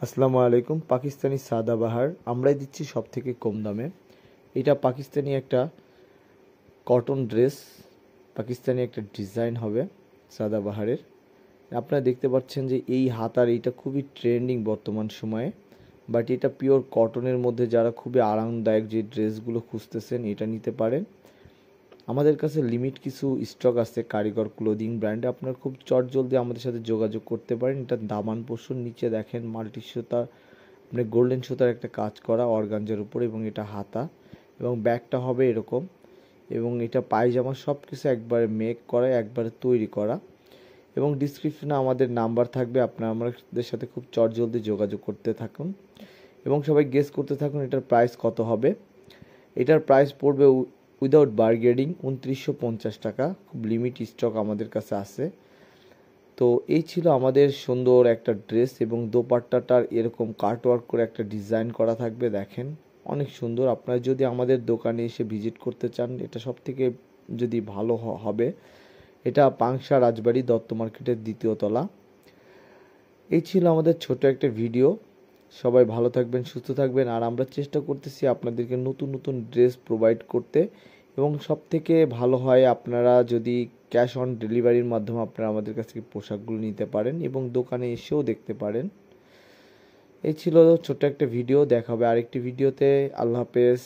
আসসালামু আলাইকুম। পাকিস্তানি সাদাবাহার আমরাই দিচ্ছি সব থেকে কম দামে। এটা পাকিস্তানি একটা কটন ড্রেস, পাকিস্তানি একটা ডিজাইন হবে সাদাবাহারের। আপনারা দেখতে পাচ্ছেন যে এই হাতার এইটা খুবই ট্রেন্ডিং বর্তমান সময়ে, বাট এটা পিওর কটনের মধ্যে যারা খুবই আরামদায়ক যে ড্রেসগুলো খুঁজতেছেন এটা নিতে পারেন। আমাদের কাছে লিমিট কিছু স্টক আছে কারিগর ক্লোদিং ব্র্যান্ডে, আপনারা খুব চটজলদি আমাদের সাথে যোগাযোগ করতে পারেন। এটা দামান পোর্শন, নিচে দেখেন মাল্টি সুতা মানে গোল্ডেন সুতার একটা কাজ করা অর্গানজার উপর, এবং এটা হাতা এবং ব্যাগটা হবে এরকম, এবং এটা পায়জামা সব কিছু একবারে মেক করা, একবারে তৈরি করা। এবং ডিসক্রিপশনে আমাদের নাম্বার থাকবে, আপনারা আমাদের সাথে খুব চটজলদি যোগাযোগ করতে থাকুন এবং সবাই গেস করতে থাকুন এটার প্রাইস কত হবে। এটার প্রাইস পড়বে উইদাউট বার্গেনিং 2950 টাকা। খুব লিমিট স্টক আমাদের কাছে আছে। তো এই ছিল আমাদের সুন্দর একটা ড্রেস, এবং দোপাট্টাটার এরকম কাটওয়ার্ক করে একটা ডিজাইন করা থাকবে, দেখেন অনেক সুন্দর। আপনারা যদি আমাদের দোকানে এসে ভিজিট করতে চান, এটা সব থেকে যদি ভালো হবে। এটা পাংশা রাজবাড়ি দত্ত মার্কেটের 2য় তলা। এই ছিল আমাদের ছোট একটা ভিডিও। সবাই ভালো থাকবেন, সুস্থ থাকবেন, আর আমরা চেষ্টা করতেছি আপনাদেরকে নতুন নতুন ড্রেস প্রোভাইড করতে। এবং সব থেকে ভালো হয় আপনারা যদি ক্যাশ অন ডেলিভারির মাধ্যমে আপনারা আমাদের কাছ থেকে পোশাকগুলো নিতে পারেন এবং দোকানে এসেও দেখতে পারেন। এই ছিল ছোট্ট একটা ভিডিও, দেখা হবে আরেকটি ভিডিওতে। আল্লাহ হাফেজ।